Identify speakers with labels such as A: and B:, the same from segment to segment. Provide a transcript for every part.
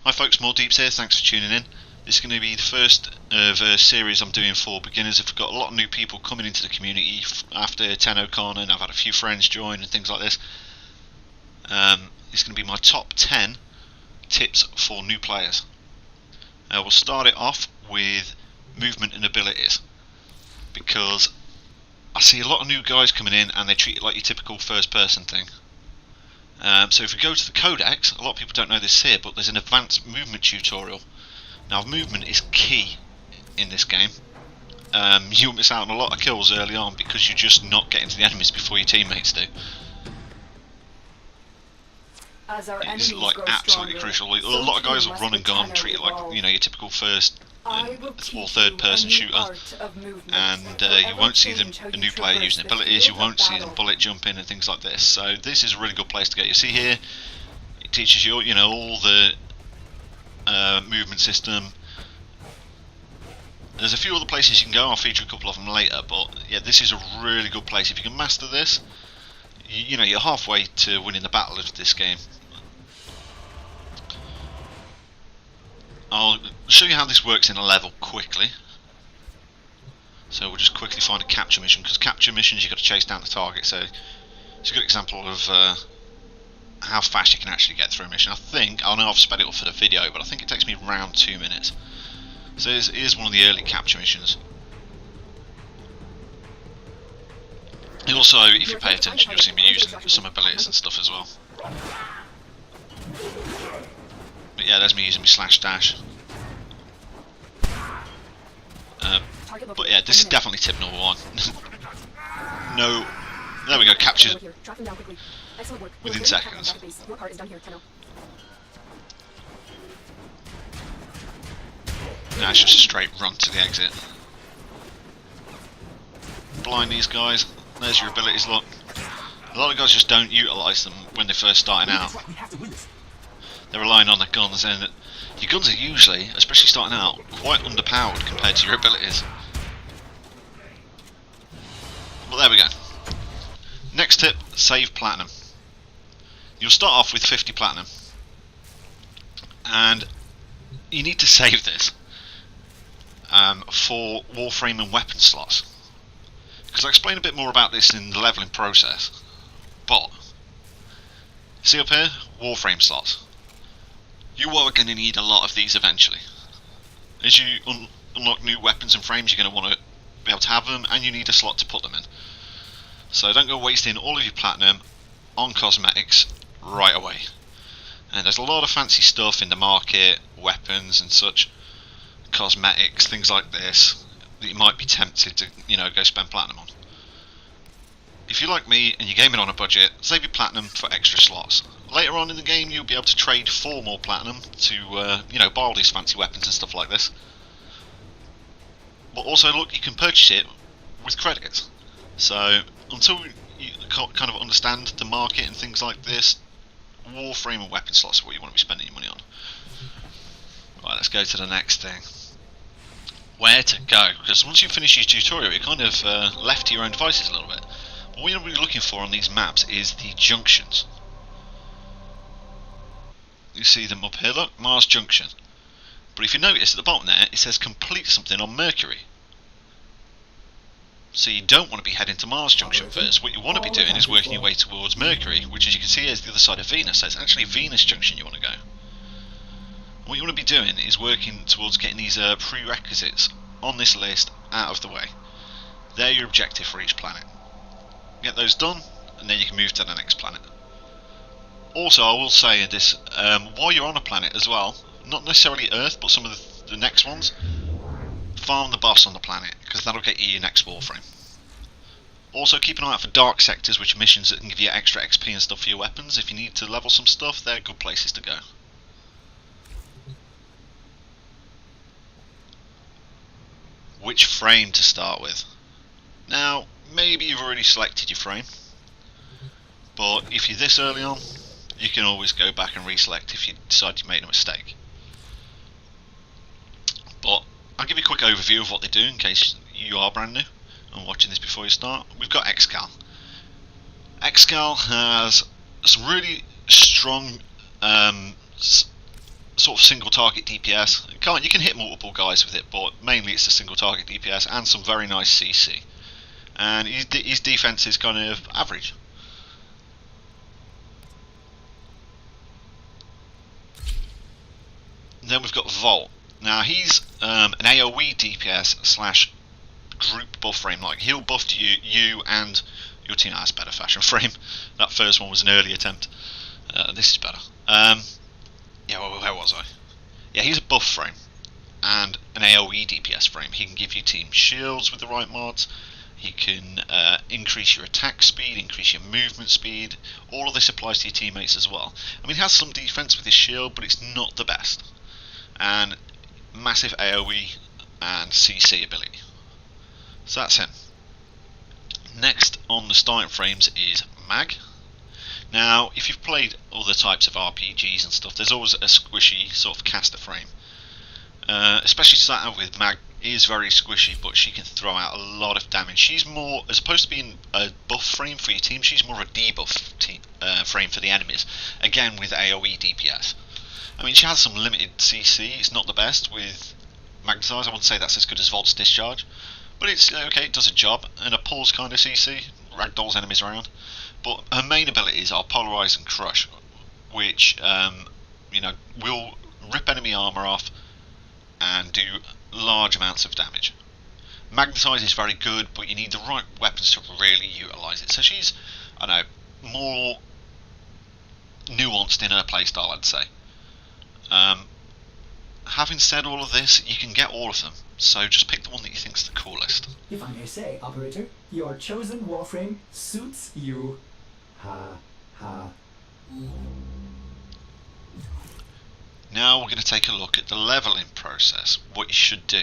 A: Hi folks, mawdeeps here, thanks for tuning in. This is going to be the first of a series I'm doing for beginners. I've got a lot of new people coming into the community after TennoCon, and I've had a few friends join and things like this. It's going to be my top 10 tips for new players. We'll start it off with movement and abilities, because I see a lot of new guys coming in and they treat it like your typical first person thing. So if we go to the codex, a lot of people don't know this here, but there's an advanced movement tutorial. Now movement is key in this game. You'll miss out on a lot of kills early on because you're just not getting to the enemies before your teammates do. It's like absolutely crucial. A lot of guys will run and gun, treat it like, you know, your typical first or third person shooter, and you won't see them, a new player using abilities, you won't see them bullet jumping and things like this. So this is a really good place to get. You see here, it teaches you, you know, all the movement system. There's a few other places you can go, I'll feature a couple of them later, but yeah, this is a really good place. If you can master this, you know, you're halfway to winning the battle of this game. I'll show you how this works in a level quickly. So we'll just quickly find a capture mission, because capture missions you've got to chase down the target, so it's a good example of how fast you can actually get through a mission. I know I've sped it up for the video, but I think it takes me around 2 minutes. So here's one of the early capture missions. Also, if you pay attention, you'll see me using some abilities and stuff as well. But yeah, there's me using my slash dash. But yeah, this is definitely tip number 1. No, there we go, captured within seconds. Now it's just a straight run to the exit. Blind these guys. There's your abilities, look. A lot of guys just don't utilise them when they're first starting out. They're relying on their guns, and your guns are usually, especially starting out, quite underpowered compared to your abilities. But there we go. Next tip, save platinum. You'll start off with 50 platinum, and you need to save this for warframe and weapon slots, because I explain a bit more about this in the leveling process. But see up here, warframe slots. You are going to need a lot of these eventually. As you unlock new weapons and frames, you're going to want to be able to have them, and you need a slot to put them in. So don't go wasting all of your platinum on cosmetics right away. And there's a lot of fancy stuff in the market, weapons and such, cosmetics, things like this, that you might be tempted to, you know, go spend platinum on. If you're like me and you're gaming on a budget, save your platinum for extra slots. Later on in the game, you'll be able to trade for more platinum to, you know, buy all these fancy weapons and stuff like this. But also, look, you can purchase it with credits. So until you kind of understand the market and things like this, warframe and weapon slots are what you want to be spending your money on. Right, let's go to the next thing. Where to go? Because once you finish your tutorial, you're kind of left to your own devices a little bit. What we're really looking for on these maps is the junctions. You see them up here, look, Mars Junction. But if you notice at the bottom there, it says complete something on Mercury. So you don't want to be heading to Mars Junction first. What you want to be doing is working your way towards Mercury, which as you can see is the other side of Venus, so it's actually Venus Junction you want to go. And what you want to be doing is working towards getting these prerequisites on this list out of the way. They're your objective for each planet. Get those done, and then you can move to the next planet. Also, I will say this, while you're on a planet as well, not necessarily Earth, but some of the next ones, farm the boss on the planet, because that'll get you your next warframe. Also, keep an eye out for dark sectors, which are missions that can give you extra XP and stuff for your weapons. If you need to level some stuff, they're good places to go. Which frame to start with? Now, maybe you've already selected your frame, but if you're this early on, you can always go back and reselect if you decide you made a mistake. But I'll give you a quick overview of what they do in case you are brand new and watching this before you start. We've got XCal. Xcal has some really strong sort of single target DPS. You can hit multiple guys with it, but mainly it's a single target DPS and some very nice CC. And his defense is kind of average. Then we've got Volt. Now he's an AoE DPS slash group buff frame. Like he'll buff you and your team. That's better fashion frame. That first one was an early attempt. This is better. Yeah, well, where was I? Yeah, he's a buff frame and an AoE DPS frame. He can give you team shields with the right mods. He can increase your attack speed, increase your movement speed. All of this applies to your teammates as well. I mean, he has some defense with his shield, but it's not the best. And massive AoE and CC ability. So that's him. Next on the starting frames is Mag. Now, if you've played other types of RPGs and stuff, there's always a squishy sort of caster frame. Especially starting out with Mag is very squishy, but she can throw out a lot of damage. She's more, as opposed to being a buff frame for your team, she's more a debuff frame for the enemies. Again, with AoE DPS. I mean, she has some limited CC. It's not the best with Magnetize. I wouldn't say that's as good as Volt's Discharge, but it's okay. It does a job, and a pulse kind of CC ragdolls enemies around. But her main abilities are Polarize and Crush, which will rip enemy armor off and do large amounts of damage. Magnetize is very good, but you need the right weapons to really utilize it. So she's, more nuanced in her playstyle, I'd say. Having said all of this, you can get all of them, so just pick the one that you think's the coolest.
B: If I may say, operator, your chosen warframe suits you. Ha ha.
A: Now we're going to take a look at the leveling process, what you should do.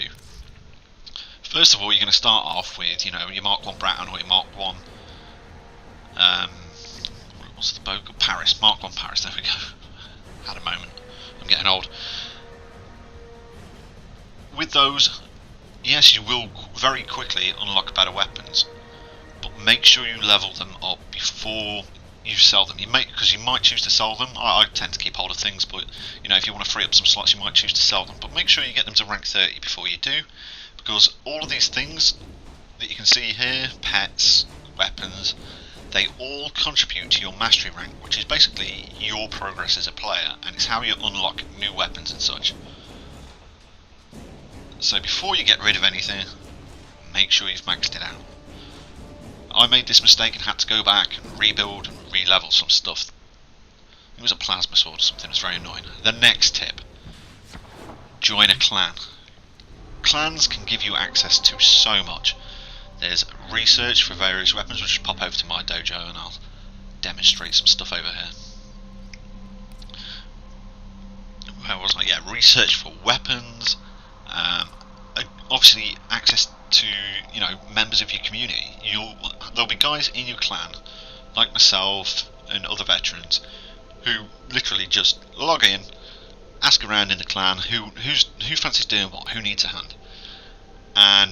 A: First of all, you're going to start off with, your Mark 1 Bratton or your Mark 1, what's the boat? Paris, Mark 1 Paris, there we go. Had a moment, I'm getting old. With those, yes, you will very quickly unlock better weapons, but make sure you level them up before you sell them. Because you might choose to sell them. I tend to keep hold of things, but if you want to free up some slots, you might choose to sell them. But make sure you get them to rank 30 before you do, because all of these things that you can see here, pets, weapons, they all contribute to your mastery rank, which is basically your progress as a player, and it's how you unlock new weapons and such. So before you get rid of anything, make sure you've maxed it out. I made this mistake and had to go back and rebuild and re-level some stuff. It was a plasma sword or something, it was very annoying. The next tip, join a clan. Clans can give you access to so much. There's research for various weapons. We'll just pop over to my dojo and I'll demonstrate some stuff over here. Where was I? Yeah, research for weapons. Obviously access to members of your community. There'll be guys in your clan like myself and other veterans who literally just log in, ask around in the clan who fancies doing what, who needs a hand, and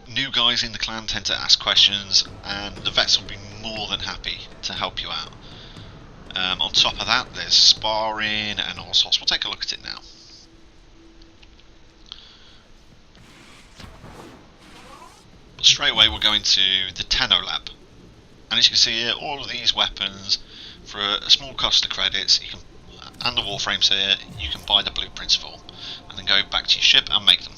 A: new guys in the clan tend to ask questions, and the vets will be more than happy to help you out. On top of that, there's sparring and all sorts. We'll take a look at it now. But straight away we're going to the Tenno Lab, and as you can see here, all of these weapons for a small cost of credits, you can, and the warframes here, you can buy the blueprints for, and then go back to your ship and make them.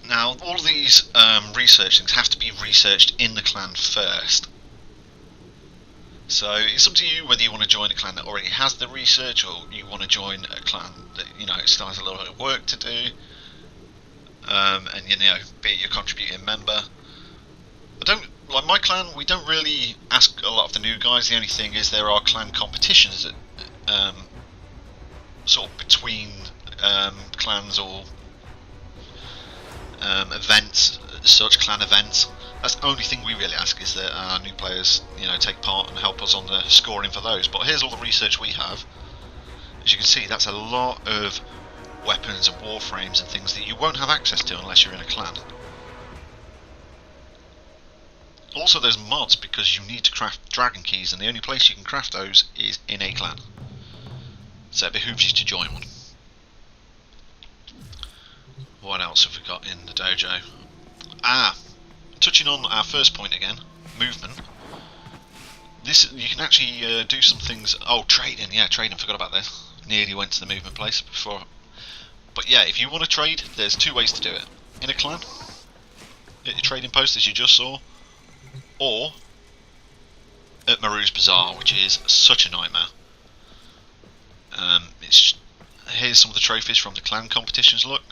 A: Now, all of these research things have to be researched in the clan first. So it's up to you whether you want to join a clan that already has the research, or you want to join a clan that still has a little bit of work to do. And be your contributing member. Like my clan, we don't really ask a lot of the new guys. The only thing is there are clan competitions that sort of between clans or events, such clan events. That's the only thing we really ask, is that our new players take part and help us on the scoring for those. But here's all the research we have. As you can see, that's a lot of weapons and warframes and things that you won't have access to unless you're in a clan. Also, there's mods because you need to craft dragon keys, and the only place you can craft those is in a clan. So it behooves you to join one. What else have we got in the dojo? Touching on our first point again, movement. This, you can actually do some things. Oh, trading, yeah, trading. Forgot about this. Nearly went to the movement place before. But yeah, if you want to trade, there's two ways to do it. In a clan, at your trading post, as you just saw, or at Maru's Bazaar, which is such a nightmare. Here's some of the trophies from the clan competitions. Look,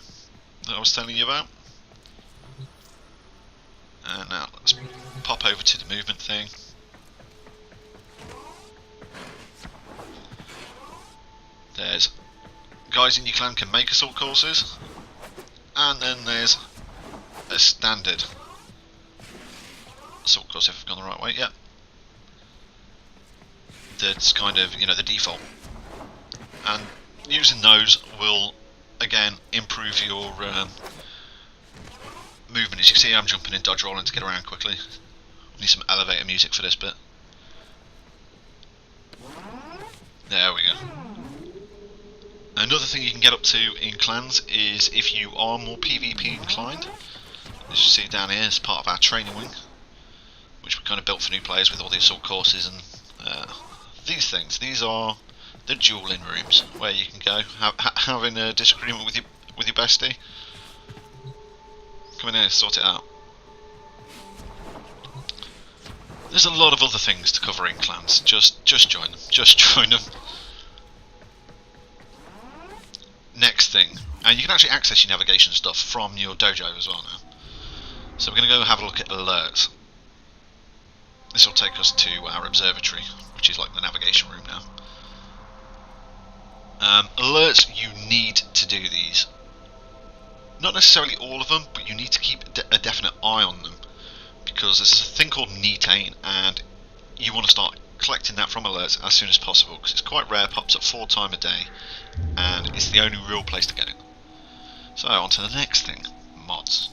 A: that I was telling you about. And now let's pop over to the movement thing. There's guys in your clan can make assault courses, and then there's a standard assault course, if I've gone the right way. Yep. That's kind of, you know, the default, and using those will again improve your movement. As you can see, I'm jumping in, dodge rolling to get around quickly. Need some elevator music for this bit. There we go. Another thing you can get up to in clans is if you are more PvP inclined. As you see down here, it's part of our training wing, which we kind of built for new players with all the assault courses and these things. These are the dueling rooms where you can go having a disagreement with your bestie. Come in here, sort it out. There's a lot of other things to cover in clans. Just join them. Just join them. Next thing, and you can actually access your navigation stuff from your dojo as well now. So we're going to go have a look at alerts. This will take us to our observatory, which is like the navigation room now. Alerts, you need to do these. Not necessarily all of them, but you need to keep a definite eye on them, because there's a thing called netane, and you want to start collecting that from alerts as soon as possible, because it's quite rare, pops up 4 times a day, and it's the only real place to get it. So on to the next thing, mods.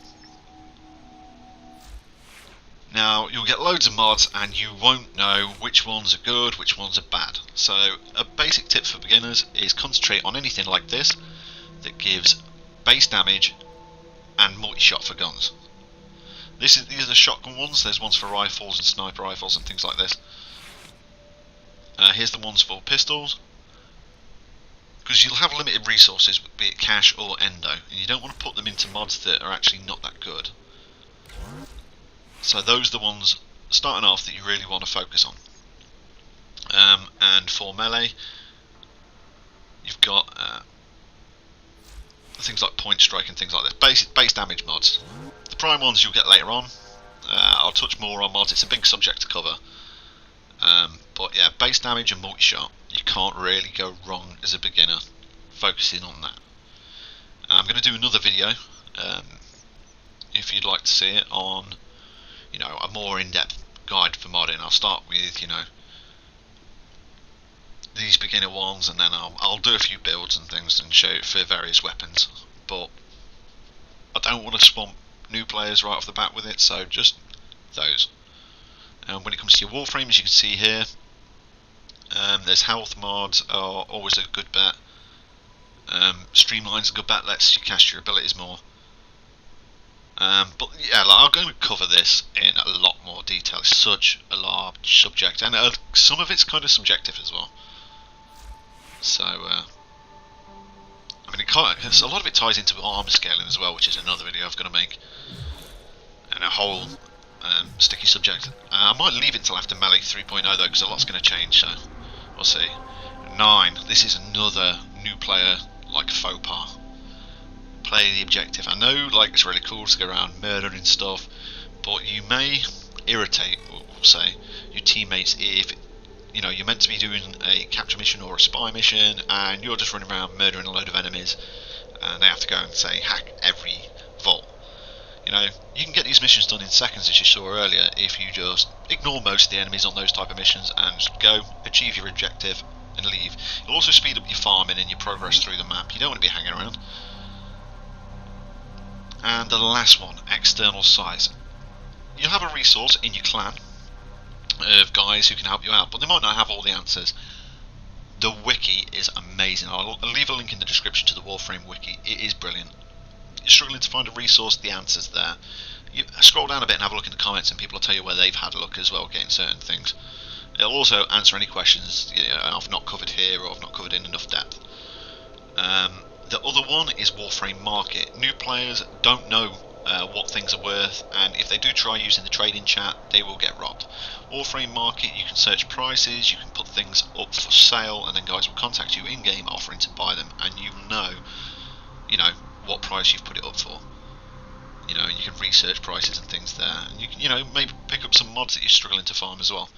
A: Now you'll get loads of mods and you won't know which ones are good, which ones are bad. So a basic tip for beginners is concentrate on anything like this that gives base damage and multi-shot for guns. These are the shotgun ones. There's ones for rifles and sniper rifles and things like this. Here's the ones for pistols, because you'll have limited resources, be it cash or endo, and you don't want to put them into mods that are actually not that good. So those are the ones starting off that you really want to focus on. And for melee, you've got things like point strike and things like this, base damage mods. The prime ones you'll get later on. I'll touch more on mods. It's a big subject to cover. But yeah, base damage and multi-shot, you can't really go wrong as a beginner focusing on that. I'm going to do another video, if you'd like to see it, on, you know, a more in-depth guide for modding. I'll start with, you know, these beginner ones, and then I'll do a few builds and things and show it for various weapons. But I don't want to swamp new players right off the bat with it, so just those. When it comes to your warframes, you can see here, there's health mods are always a good bet. Streamline's a good bet, lets you cast your abilities more. But yeah, like, I'm going to cover this in a lot more detail. It's such a large subject, and some of it's kind of subjective as well. So, I mean, a lot of it ties into armor scaling as well, which is another video I've got to make, and a whole sticky subject. I might leave it until after Melee 3.0 though, because a lot's going to change, so we'll see. 9. This is another new player, like faux pas. Play the objective. I know, like, it's really cool to go around murdering stuff, but you may irritate, we'll say, your teammates if, you know, you're meant to be doing a capture mission or a spy mission, and you're just running around murdering a load of enemies, and they have to go and, say, hack every vault. You know, you can get these missions done in seconds, as you saw earlier, if you just ignore most of the enemies on those type of missions and just go, achieve your objective, and leave. It'll also speed up your farming and your progress through the map. You don't want to be hanging around. And the last one, external size. you'll have a resource in your clan of guys who can help you out, but they might not have all the answers. The wiki is amazing. I'll leave a link in the description to the Warframe wiki. It is brilliant. You're struggling to find a resource, the answer's there. You scroll down a bit and have a look in the comments, and people will tell you where they've had a look as well, getting certain things. It'll also answer any questions I've not covered here or I've not covered in enough depth. The other one is Warframe Market. New players don't know what things are worth, and if they do try using the trading chat, they will get robbed. Warframe Market, you can search prices, you can put things up for sale, and then guys will contact you in game offering to buy them, and you know what price you've put it up for. You can research prices and things there, and you can maybe pick up some mods that you're struggling to farm as well.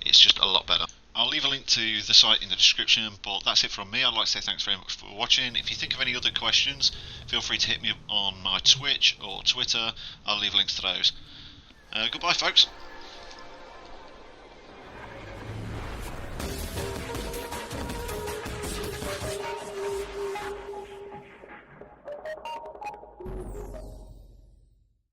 A: It's just a lot better. I'll leave a link to the site in the description, but that's it from me. I'd like to say thanks very much for watching. If you think of any other questions, feel free to hit me up on my Twitch or Twitter. I'll leave links to those. Goodbye, folks.